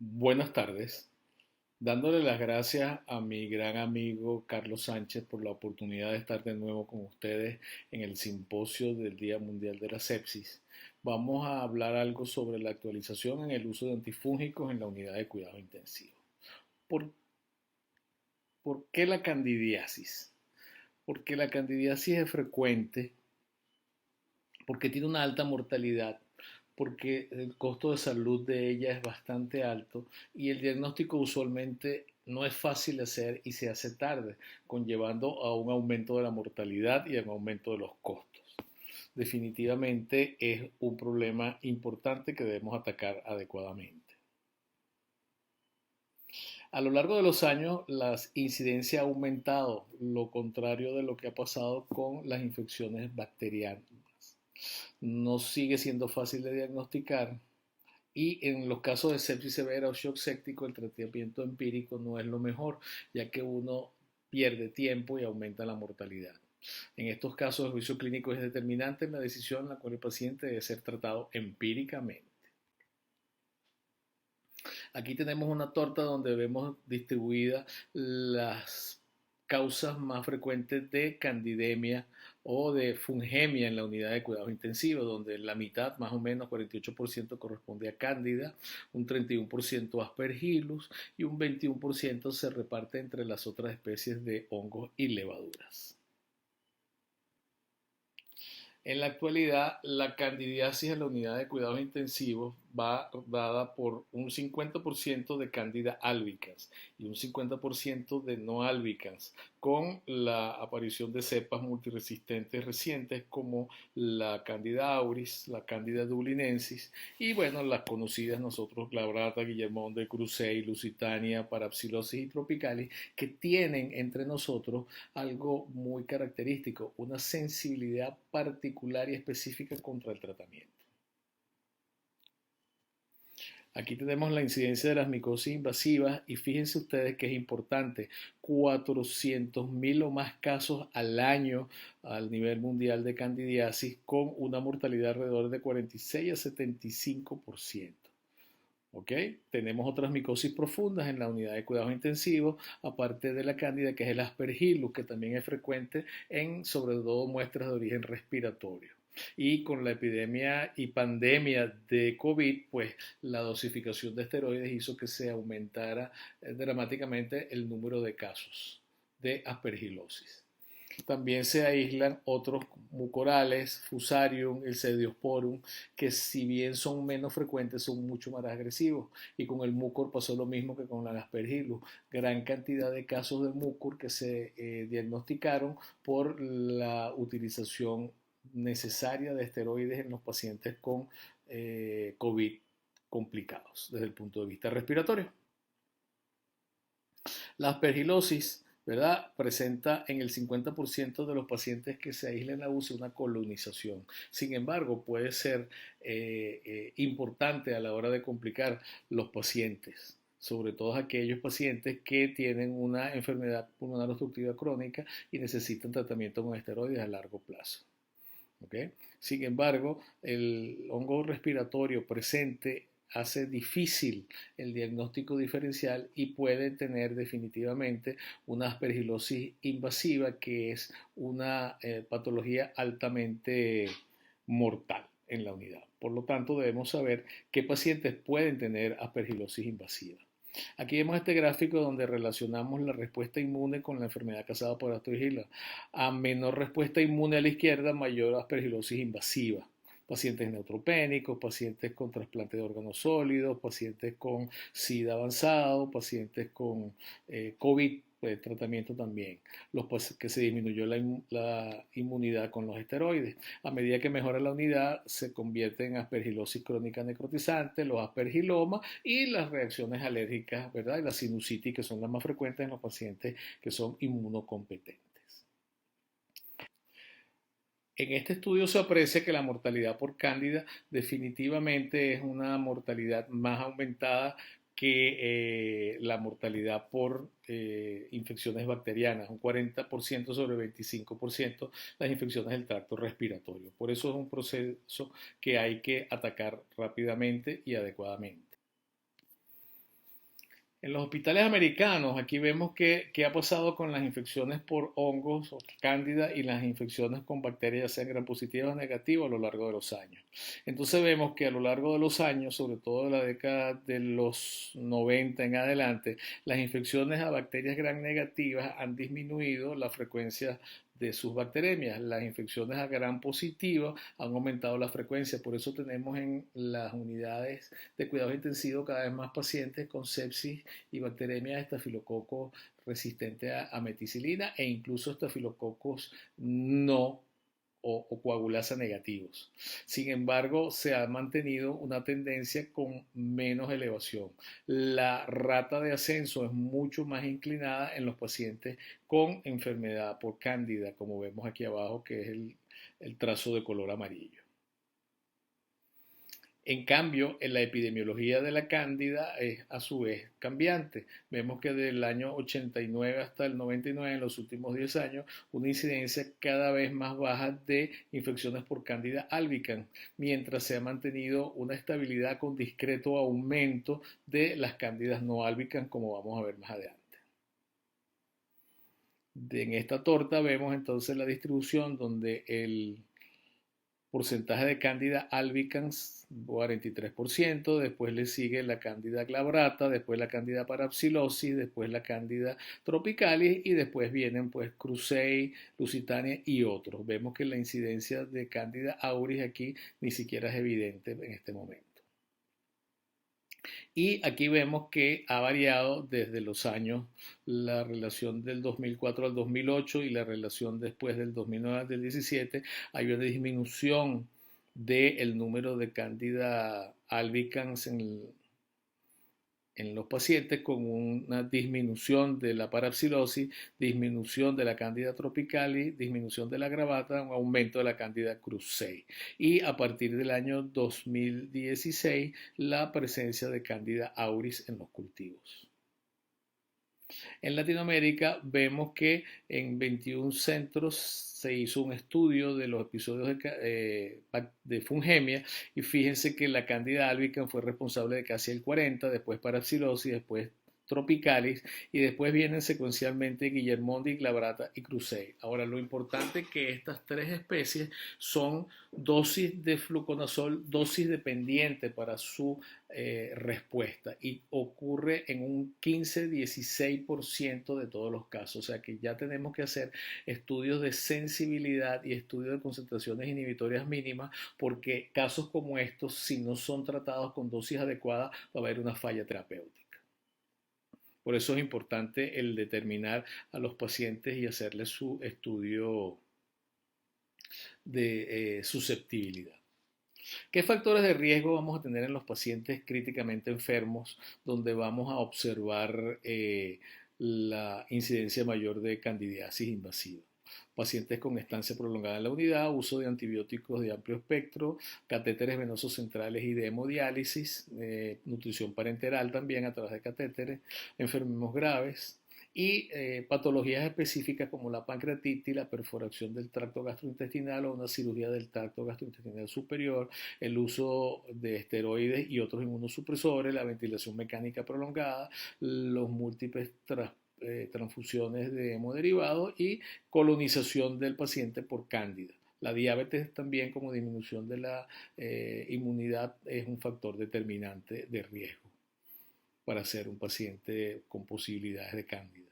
Buenas tardes, dándole las gracias a mi gran amigo Carlos Sánchez por la oportunidad de estar de nuevo con ustedes en el simposio del Día Mundial de la Sepsis. Vamos a hablar algo sobre la actualización en el uso de antifúngicos en la unidad de cuidado intensivo. ¿Por, por qué la candidiasis? Porque la candidiasis es frecuente, porque tiene una alta mortalidad, porque el costo de salud de ella es bastante alto y el diagnóstico usualmente no es fácil de hacer y se hace tarde, conllevando a un aumento de la mortalidad y a un aumento de los costos. Definitivamente es un problema importante que debemos atacar adecuadamente. A lo largo de los años, la incidencia ha aumentado, lo contrario de lo que ha pasado con las infecciones bacterianas. No sigue siendo fácil de diagnosticar y en los casos de sepsis severa o shock séptico el tratamiento empírico no es lo mejor, ya que uno pierde tiempo y aumenta la mortalidad. En estos casos el juicio clínico es determinante en la decisión en la cual el paciente debe ser tratado empíricamente. Aquí tenemos una torta donde vemos distribuidas las causas más frecuentes de candidemia o de fungemia en la unidad de cuidados intensivos, donde la mitad, más o menos 48%, corresponde a cándida, un 31% a aspergillus y un 21% se reparte entre las otras especies de hongos y levaduras. En la actualidad, la candidiasis en la unidad de cuidados intensivos va dada por un 50% de Candida albicans y un 50% de no albicans, con la aparición de cepas multiresistentes recientes como la Candida auris, la Candida dublinensis y bueno, las conocidas nosotros, Glabrata, Guillermón de Cruzey, Lusitania, Parapsilosis y Tropicalis, que tienen entre nosotros algo muy característico, una sensibilidad particular y específica contra el tratamiento. Aquí tenemos la incidencia de las micosis invasivas y fíjense ustedes que es importante, 400.000 o más casos al año al nivel mundial de candidiasis con una mortalidad alrededor de 46 a 75%. ¿Ok? Tenemos otras micosis profundas en la unidad de cuidados intensivos, aparte de la cándida, que es el aspergillus, que también es frecuente en sobre todo muestras de origen respiratorio. Y con la epidemia y pandemia de COVID, pues la dosificación de esteroides hizo que se aumentara dramáticamente el número de casos de aspergillosis. También se aíslan otros mucorales, Fusarium, el Cediosporum, que si bien son menos frecuentes, son mucho más agresivos. Y con el mucor pasó lo mismo que con la Aspergillus. Gran cantidad de casos de mucor que se diagnosticaron por la utilización necesaria de esteroides en los pacientes con COVID complicados desde el punto de vista respiratorio. La aspergilosis, ¿verdad? Presenta en el 50% de los pacientes que se aíslan en la UCI una colonización. Sin embargo, puede ser importante a la hora de complicar los pacientes, sobre todo aquellos pacientes que tienen una enfermedad pulmonar obstructiva crónica y necesitan tratamiento con esteroides a largo plazo. ¿Okay? Sin embargo, el hongo respiratorio presente hace difícil el diagnóstico diferencial y puede tener definitivamente una aspergilosis invasiva, que es una patología altamente mortal en la unidad. Por lo tanto, debemos saber qué pacientes pueden tener aspergilosis invasiva. Aquí vemos este gráfico donde relacionamos la respuesta inmune con la enfermedad causada por Aspergillus. A menor respuesta inmune a la izquierda, mayor aspergilosis invasiva. Pacientes neutropénicos, pacientes con trasplante de órganos sólidos, pacientes con SIDA avanzado, pacientes con COVID, pues, tratamiento también, los que se disminuyó la inmunidad con los esteroides. A medida que mejora la unidad, se convierte en aspergilosis crónica necrotizante, los aspergilomas y las reacciones alérgicas, ¿verdad? Y la sinusitis, que son las más frecuentes en los pacientes que son inmunocompetentes. En este estudio se aprecia que la mortalidad por cándida definitivamente es una mortalidad más aumentada que la mortalidad por infecciones bacterianas, un 40% sobre 25% las infecciones del tracto respiratorio. Por eso es un proceso que hay que atacar rápidamente y adecuadamente. En los hospitales americanos, aquí vemos qué ha pasado con las infecciones por hongos o cándida y las infecciones con bacterias, ya sean gram positivas o negativas, a lo largo de los años. Entonces vemos que a lo largo de los años, sobre todo de la década de los 90 en adelante, las infecciones a bacterias gram negativas han disminuido la frecuencia de sus bacteremias. Las infecciones a gram positivas han aumentado la frecuencia, por eso tenemos en las unidades de cuidados intensivos cada vez más pacientes con sepsis y bacteremia de estafilococo resistente a meticilina e incluso estafilococos no o coagulasa negativos. Sin embargo, se ha mantenido una tendencia con menos elevación. La rata de ascenso es mucho más inclinada en los pacientes con enfermedad por cándida, como vemos aquí abajo, que es el trazo de color amarillo. En cambio, en la epidemiología de la cándida es a su vez cambiante. Vemos que del año 89 hasta el 99, en los últimos 10 años, una incidencia cada vez más baja de infecciones por cándida albicans, mientras se ha mantenido una estabilidad con discreto aumento de las cándidas no albicans, como vamos a ver más adelante. En esta torta vemos entonces la distribución donde el porcentaje de Candida albicans 43%, después le sigue la Candida glabrata, después la Candida parapsilosis, después la Candida tropicalis y después vienen pues Crusei, Lusitania y otros. Vemos que la incidencia de Candida auris aquí ni siquiera es evidente en este momento. Y aquí vemos que ha variado desde los años la relación del 2004 al 2008 y la relación después del 2009 al 2017. Hay una disminución del número de Candida albicans en los pacientes con una disminución de la parapsilosis, disminución de la Candida tropicalis, disminución de la gravata, un aumento de la Candida krusei. Y a partir del año 2016, la presencia de Candida auris en los cultivos. En Latinoamérica vemos que en 21 centros se hizo un estudio de los episodios de fungemia y fíjense que la Candida albicans fue responsable de casi el 40%, después parapsilosis, después tropicalis y después vienen secuencialmente Guillermondi, glabrata y Crusei. Ahora, lo importante es que estas tres especies son dosis de fluconazol, dosis dependiente para su respuesta y ocurre en un 15-16% de todos los casos. O sea que ya tenemos que hacer estudios de sensibilidad y estudios de concentraciones inhibitorias mínimas porque casos como estos, si no son tratados con dosis adecuadas, va a haber una falla terapéutica. Por eso es importante el determinar a los pacientes y hacerles su estudio de susceptibilidad. ¿Qué factores de riesgo vamos a tener en los pacientes críticamente enfermos donde vamos a observar la incidencia mayor de candidiasis invasiva? Pacientes con estancia prolongada en la unidad, uso de antibióticos de amplio espectro, catéteres venosos centrales y de hemodiálisis, nutrición parenteral también a través de catéteres, enfermos graves y patologías específicas como la pancreatitis, la perforación del tracto gastrointestinal o una cirugía del tracto gastrointestinal superior, el uso de esteroides y otros inmunosupresores, la ventilación mecánica prolongada, los múltiples transfusiones de hemoderivados y colonización del paciente por cándida. La diabetes también como disminución de la inmunidad es un factor determinante de riesgo para ser un paciente con posibilidades de cándida.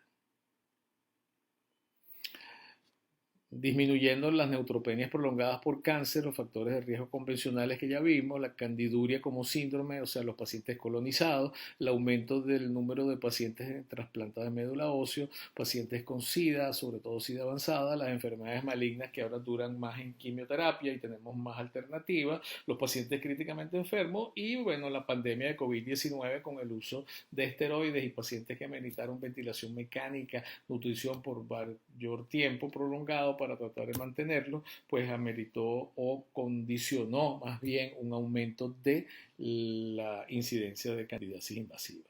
Disminuyendo las neutropenias prolongadas por cáncer, los factores de riesgo convencionales que ya vimos, la candiduria como síndrome, o sea, los pacientes colonizados, el aumento del número de pacientes en trasplantes de médula ósea, pacientes con SIDA, sobre todo SIDA avanzada, las enfermedades malignas que ahora duran más en quimioterapia y tenemos más alternativas, los pacientes críticamente enfermos y, bueno, la pandemia de COVID-19 con el uso de esteroides y pacientes que ameritaron ventilación mecánica, nutrición por mayor tiempo prolongado para tratar de mantenerlo, pues ameritó o condicionó más bien un aumento de la incidencia de candidiasis invasiva.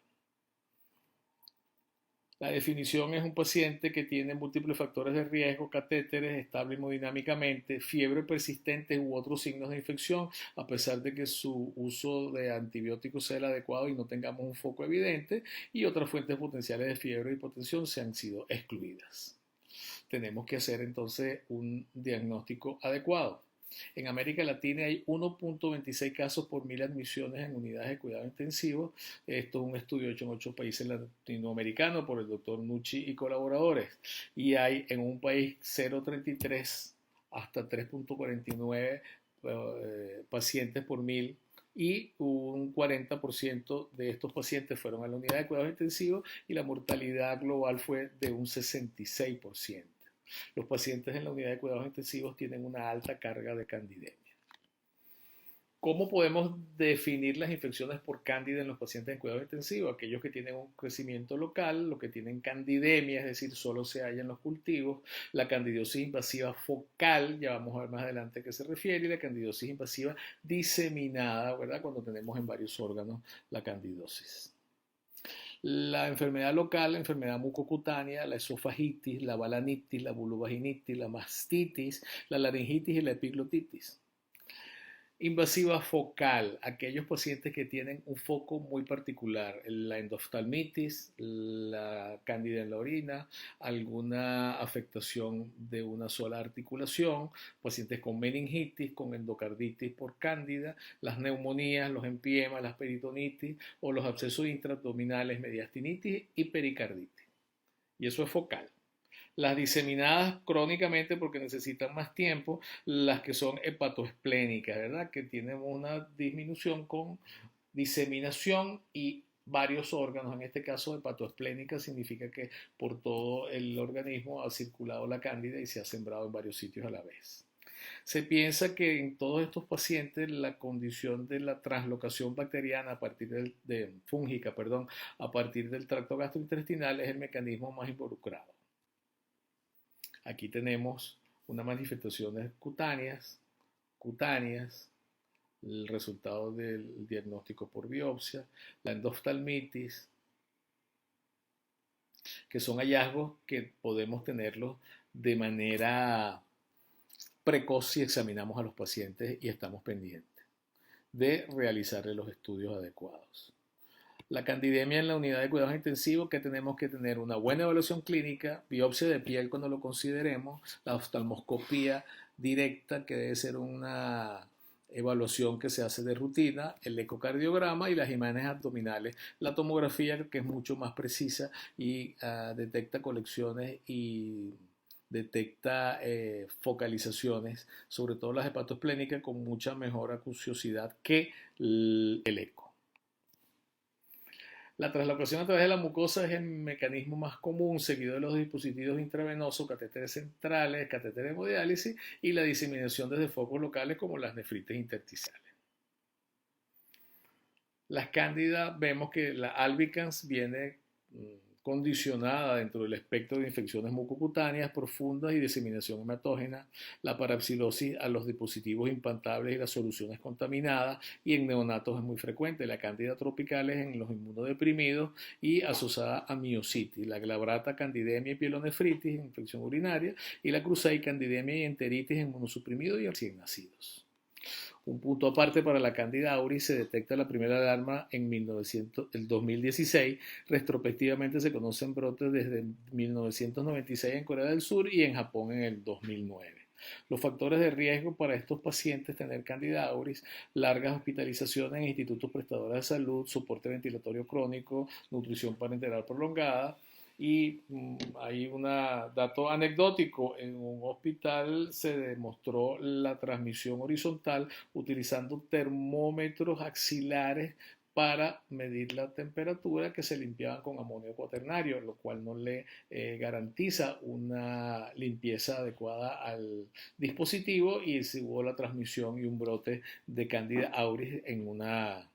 La definición es un paciente que tiene múltiples factores de riesgo, catéteres, estable hemodinámicamente, fiebre persistente u otros signos de infección, a pesar de que su uso de antibióticos sea el adecuado y no tengamos un foco evidente, y otras fuentes potenciales de fiebre y hipotensión se han sido excluidas. Tenemos que hacer entonces un diagnóstico adecuado. En América Latina hay 1.26 casos por 1000 admisiones en unidades de cuidado intensivo. Esto es un estudio hecho en 8 países latinoamericanos por el doctor Nucci y colaboradores. Y hay en un país 0.33 hasta 3.49 pacientes por 1000 y un 40% de estos pacientes fueron a la unidad de cuidados intensivos y la mortalidad global fue de un 66%. Los pacientes en la unidad de cuidados intensivos tienen una alta carga de candidemia. ¿Cómo podemos definir las infecciones por cándida en los pacientes en cuidados intensivos? Aquellos que tienen un crecimiento local, los que tienen candidemia, es decir, solo se halla en los cultivos, la candidiasis invasiva focal, ya vamos a ver más adelante a qué se refiere, y la candidiasis invasiva diseminada, ¿verdad? Cuando tenemos en varios órganos la candidosis. La enfermedad local, la enfermedad mucocutánea, la esofagitis, la balanitis, la vulvovaginitis, la mastitis, la laringitis y la epiglotitis. Invasiva focal, aquellos pacientes que tienen un foco muy particular, la endoftalmitis, la cándida en la orina, alguna afectación de una sola articulación, pacientes con meningitis, con endocarditis por cándida, las neumonías, los empiemas, las peritonitis o los abscesos intraabdominales, mediastinitis y pericarditis. Y eso es focal. Las diseminadas crónicamente porque necesitan más tiempo, las que son hepatoesplénicas, ¿verdad? Que tienen una disminución con diseminación y varios órganos. En este caso, hepatoesplénica significa que por todo el organismo ha circulado la cándida y se ha sembrado en varios sitios a la vez. Se piensa que en todos estos pacientes la condición de la translocación bacteriana a partir fúngica, a partir del tracto gastrointestinal es el mecanismo más involucrado. Aquí tenemos unas manifestaciones cutáneas, el resultado del diagnóstico por biopsia, la endoftalmitis, que son hallazgos que podemos tenerlos de manera precoz si examinamos a los pacientes y estamos pendientes de realizarle los estudios adecuados. La candidemia en la unidad de cuidados intensivos, que tenemos que tener una buena evaluación clínica, biopsia de piel cuando lo consideremos, la oftalmoscopía directa, que debe ser una evaluación que se hace de rutina, el ecocardiograma y las imágenes abdominales, la tomografía, que es mucho más precisa y detecta colecciones y detecta focalizaciones, sobre todo las hepatoesplénicas, con mucha mejor acuciosidad que el eco. La translocación a través de la mucosa es el mecanismo más común, seguido de los dispositivos intravenosos, catéteres centrales, catéteres de hemodiálisis y la diseminación desde focos locales como las nefritis intersticiales. Las cándidas, vemos que la albicans viene condicionada dentro del espectro de infecciones mucocutáneas profundas y diseminación hematógena, la parapsilosis a los dispositivos implantables y las soluciones contaminadas, y en neonatos es muy frecuente, la cándida tropicales en los inmunodeprimidos y asociada a miositis, la glabrata, candidemia y pielonefritis, infección urinaria, y la cruzai, candidemia y enteritis en inmunosuprimidos y recién nacidos. Un punto aparte, para la Candida auris se detecta la primera alarma en el 2016. Retrospectivamente se conocen brotes desde 1996 en Corea del Sur y en Japón en el 2009. Los factores de riesgo para estos pacientes tener Candida auris: largas hospitalizaciones en institutos prestadores de salud, soporte ventilatorio crónico, nutrición parenteral prolongada. Y hay un dato anecdótico: en un hospital se demostró la transmisión horizontal utilizando termómetros axilares para medir la temperatura, que se limpiaban con amonio cuaternario, lo cual no le garantiza una limpieza adecuada al dispositivo, y se hubo la transmisión y un brote de Candida auris en una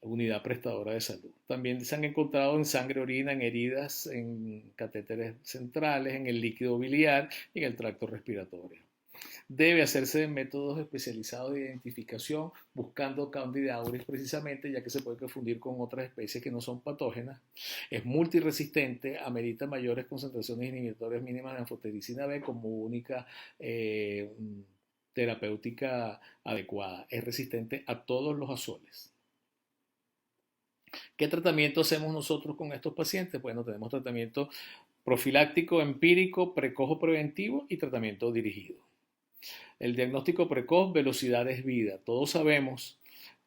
unidad prestadora de salud. También se han encontrado en sangre, orina, en heridas, en catéteres centrales, en el líquido biliar y en el tracto respiratorio. debe hacerse de métodos especializados de identificación buscando Candida auris precisamente, ya que se puede confundir con otras especies que no son patógenas. Es multiresistente, amerita mayores concentraciones inhibitorias mínimas de anfotericina B como única terapéutica adecuada. Es resistente a todos los azoles. ¿Qué tratamiento hacemos nosotros con estos pacientes? Bueno, tenemos tratamiento profiláctico, empírico, precoz o preventivo y tratamiento dirigido. El diagnóstico precoz, velocidad es vida. Todos sabemos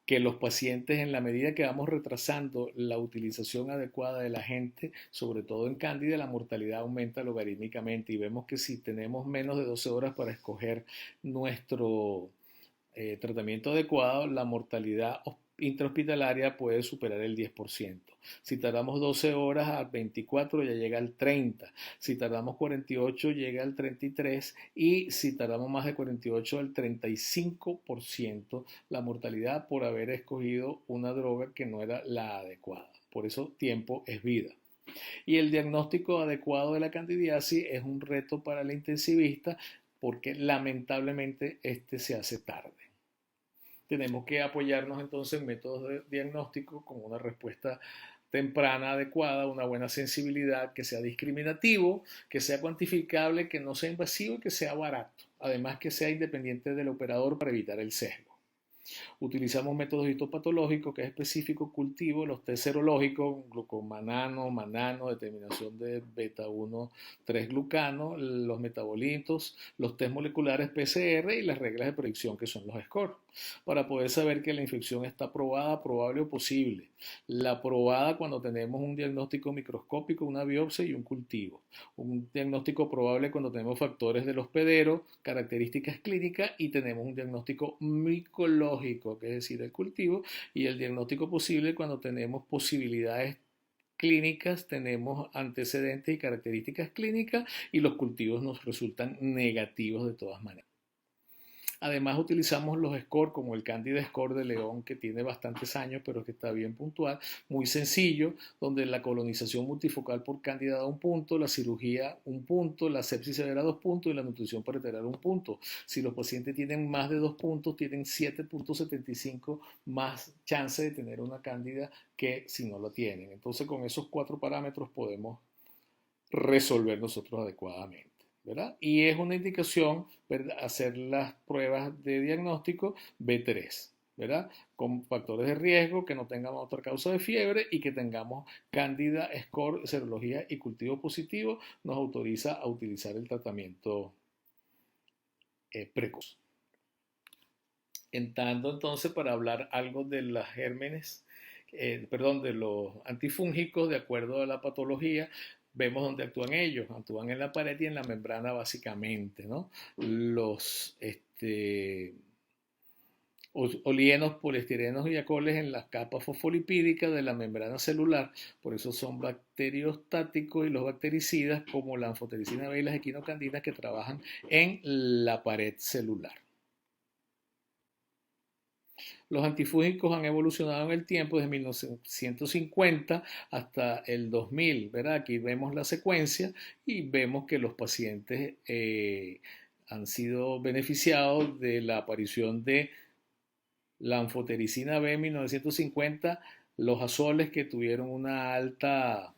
que los pacientes, en la medida que vamos retrasando la utilización adecuada del agente, sobre todo en cándida, la mortalidad aumenta logarítmicamente y vemos que si tenemos menos de 12 horas para escoger nuestro tratamiento adecuado, la mortalidad intrahospitalaria puede superar el 10%. Si tardamos 12 horas a 24 ya llega al 30. Si tardamos 48 llega al 33 y si tardamos más de 48 al 35% la mortalidad por haber escogido una droga que no era la adecuada. Por eso tiempo es vida. Y el diagnóstico adecuado de la candidiasis es un reto para el intensivista porque lamentablemente este se hace tarde. Tenemos que apoyarnos entonces en métodos de diagnóstico con una respuesta temprana adecuada, una buena sensibilidad, que sea discriminativo, que sea cuantificable, que no sea invasivo y que sea barato. Además que sea independiente del operador para evitar el sesgo. Utilizamos métodos histopatológicos, que es específico cultivo, los test serológicos, glucomanano, manano, determinación de beta-1, 3-glucano, los metabolitos, los test moleculares PCR y las reglas de predicción, que son los SCORE, para poder saber que la infección está probada, probable o posible. La probada cuando tenemos un diagnóstico microscópico, una biopsia y un cultivo. Un diagnóstico probable cuando tenemos factores del hospedero, características clínicas y tenemos un diagnóstico micológico, que es decir, el cultivo, y el diagnóstico posible cuando tenemos posibilidades clínicas, tenemos antecedentes y características clínicas y los cultivos nos resultan negativos de todas maneras. Además utilizamos los SCORE como el Candida SCORE de León, que tiene bastantes años pero que está bien puntual, muy sencillo, donde la colonización multifocal por Candida da un punto, la cirugía un punto, la sepsis severa 2 puntos y la nutrición parenteral 1 punto. Si los pacientes tienen más de 2 puntos, tienen 7.75 más chance de tener una Candida que si no lo tienen. Entonces con esos 4 parámetros podemos resolver nosotros adecuadamente, ¿verdad? Y es una indicación, ¿verdad?, hacer las pruebas de diagnóstico B3, ¿verdad? Con factores de riesgo, que no tengamos otra causa de fiebre y que tengamos Candida, SCORE, serología y cultivo positivo, nos autoriza a utilizar el tratamiento precoz. Entrando entonces para hablar algo de las gérmenes, de los antifúngicos, de acuerdo a la patología, vemos dónde actúan ellos. Actúan en la pared y en la membrana básicamente, ¿no? Los olienos, poliestirenos y alcoholes en las capas fosfolipídicas de la membrana celular. Por eso son bacteriostáticos, y los bactericidas como la anfotericina B y las equinocandinas que trabajan en la pared celular. Los antifúngicos han evolucionado en el tiempo desde 1950 hasta el 2000, ¿verdad? Aquí vemos la secuencia y vemos que los pacientes han sido beneficiados de la aparición de la anfotericina B en 1950, los azoles que tuvieron una alta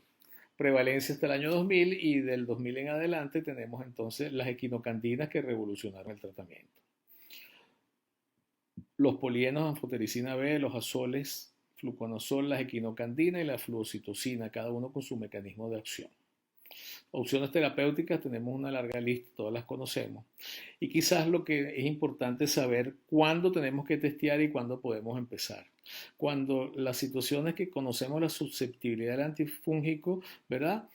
prevalencia hasta el año 2000 y del 2000 en adelante tenemos entonces las equinocandinas que revolucionaron el tratamiento. Los polienos, anfotericina B, los azoles, fluconazol, la equinocandina y la fluocitocina, cada uno con su mecanismo de acción. Opciones terapéuticas tenemos una larga lista, todas las conocemos. Y quizás lo que es importante es saber cuándo tenemos que testear y cuándo podemos empezar. Cuando las situaciones que conocemos la susceptibilidad al antifúngico, ¿verdad?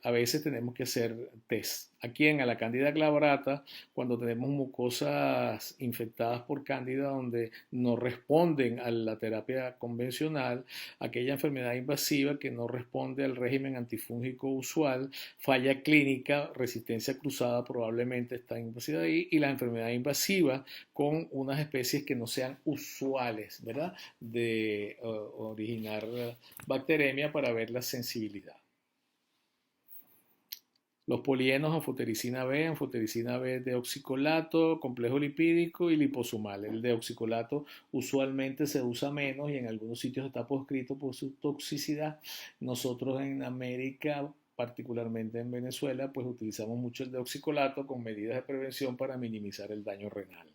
A veces tenemos que hacer test. Aquí en la Candida glabrata, cuando tenemos mucosas infectadas por Cándida donde no responden a la terapia convencional, aquella enfermedad invasiva que no responde al régimen antifúngico usual, falla clínica, resistencia cruzada probablemente está invasiva ahí, y la enfermedad invasiva con unas especies que no sean usuales, ¿verdad?, de originar bacteremia, para ver la sensibilidad. Los polienos, anfotericina B de oxicolato, complejo lipídico y liposomal. El de oxicolato usualmente se usa menos y en algunos sitios está proscrito por su toxicidad. Nosotros en América, particularmente en Venezuela, pues utilizamos mucho el de oxicolato con medidas de prevención para minimizar el daño renal.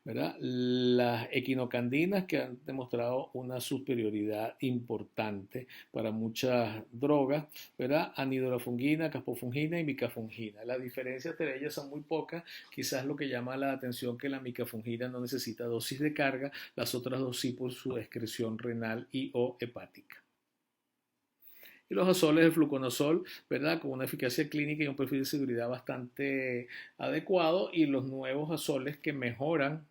¿Verdad? Las equinocandinas que han demostrado una superioridad importante para muchas drogas, ¿verdad? Anidorafungina, caspofungina y micafungina. Las diferencias entre ellas son muy pocas, quizás lo que llama la atención que la micafungina no necesita dosis de carga, las otras dos sí por su excreción renal y o hepática. Y los azoles de fluconazol, ¿verdad? Con una eficacia clínica y un perfil de seguridad bastante adecuado, y los nuevos azoles que mejoran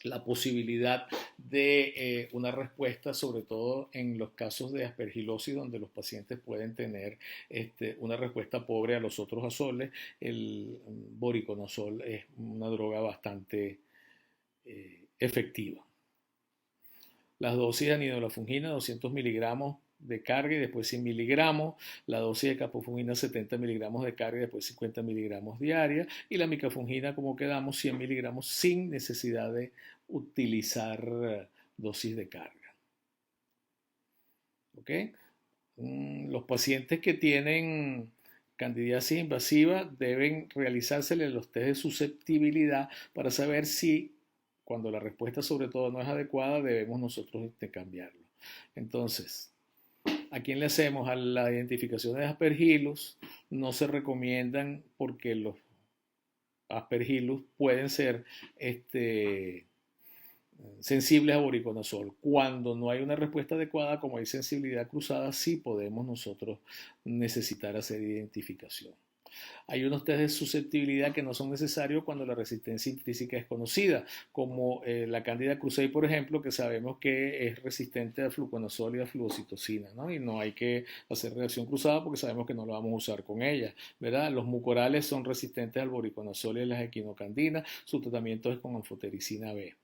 la posibilidad de una respuesta, sobre todo en los casos de aspergilosis, donde los pacientes pueden tener una respuesta pobre a los otros azoles. El voriconazol es una droga bastante efectiva. Las dosis de anidorafungina, 200 miligramos de carga y después 100 miligramos, la dosis de capofungina 70 miligramos de carga y después 50 miligramos diaria, y la micafungina, como quedamos, 100 miligramos sin necesidad de utilizar dosis de carga. ¿Ok? Los pacientes que tienen candidiasis invasiva deben realizárseles los test de susceptibilidad para saber si, cuando la respuesta sobre todo no es adecuada, debemos nosotros cambiarlo. Entonces, ¿a quién le hacemos? A la identificación de aspergillus no se recomiendan porque los aspergillus pueden ser sensibles a voriconazol. Cuando no hay una respuesta adecuada, como hay sensibilidad cruzada, sí podemos nosotros necesitar hacer identificación. Hay unos test de susceptibilidad que no son necesarios cuando la resistencia intrínseca es conocida, como la Candida krusei, por ejemplo, que sabemos que es resistente a fluconazol y a fluocitocina, ¿no? Y no hay que hacer reacción cruzada porque sabemos que no lo vamos a usar con ella, ¿verdad? Los mucorales son resistentes al voriconazol y a las equinocandinas, su tratamiento es con anfotericina B.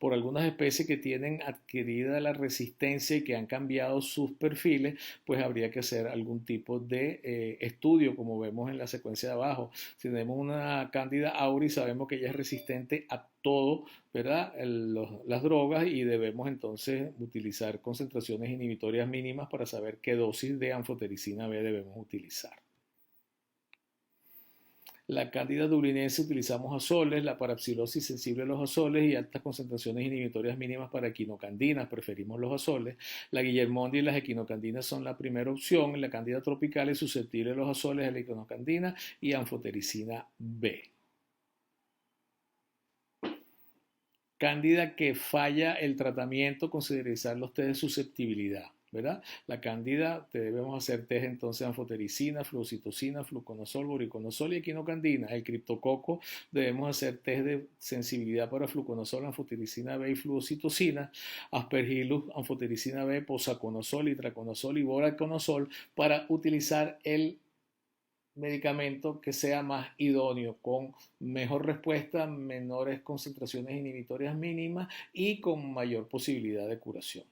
Por algunas especies que tienen adquirida la resistencia y que han cambiado sus perfiles, pues habría que hacer algún tipo de estudio, como vemos en la secuencia de abajo. Si tenemos una Candida auris, sabemos que ella es resistente a todo, ¿verdad? Las drogas, y debemos entonces utilizar concentraciones inhibitorias mínimas para saber qué dosis de anfotericina B debemos utilizar. La Candida dublinense utilizamos azoles, la parapsilosis sensible a los azoles y altas concentraciones inhibitorias mínimas para equinocandinas, preferimos los azoles. La Guillermondi y las equinocandinas son la primera opción. La Candida tropical es susceptible a los azoles, a la equinocandina y anfotericina B. Cándida que falla el tratamiento, considerar los test de susceptibilidad, ¿verdad? La cándida, debemos hacer test entonces de anfotericina, fluocitocina, fluconazol, voriconazol y equinocandina. El criptococo, debemos hacer test de sensibilidad para fluconazol, anfotericina B y fluocitocina. Aspergillus, anfotericina B, posaconazol, itraconazol y voriconazol para utilizar el medicamento que sea más idóneo, con mejor respuesta, menores concentraciones inhibitorias mínimas y con mayor posibilidad de curación.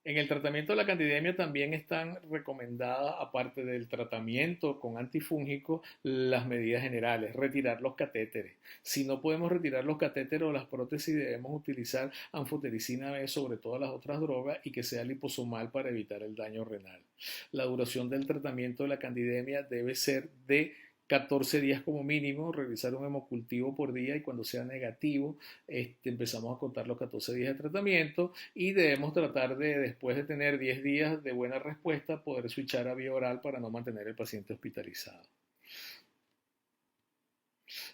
En el tratamiento de la candidemia también están recomendadas, aparte del tratamiento con antifúngicos, las medidas generales. Retirar los catéteres. Si no podemos retirar los catéteres o las prótesis, debemos utilizar anfotericina B sobre todas las otras drogas y que sea liposomal para evitar el daño renal. La duración del tratamiento de la candidemia debe ser de 14 días como mínimo, realizar un hemocultivo por día, y cuando sea negativo empezamos a contar los 14 días de tratamiento, y debemos tratar de, después de tener 10 días de buena respuesta, poder switchar a vía oral para no mantener el paciente hospitalizado.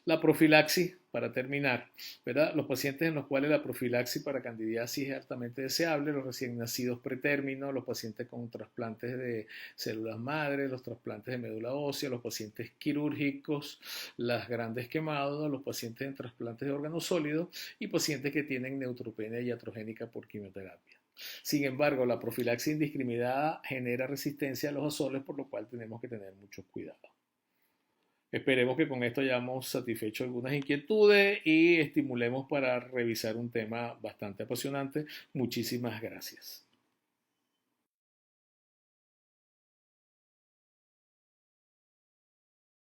La profilaxis, para terminar, ¿verdad? Los pacientes en los cuales la profilaxis para candidiasis es altamente deseable, los recién nacidos pretérminos, los pacientes con trasplantes de células madre, los trasplantes de médula ósea, los pacientes quirúrgicos, las grandes quemados, los pacientes en trasplantes de órganos sólidos y pacientes que tienen neutropenia iatrogénica por quimioterapia. Sin embargo, la profilaxis indiscriminada genera resistencia a los azoles, por lo cual tenemos que tener mucho cuidado. Esperemos que con esto hayamos satisfecho algunas inquietudes y estimulemos para revisar un tema bastante apasionante. Muchísimas gracias.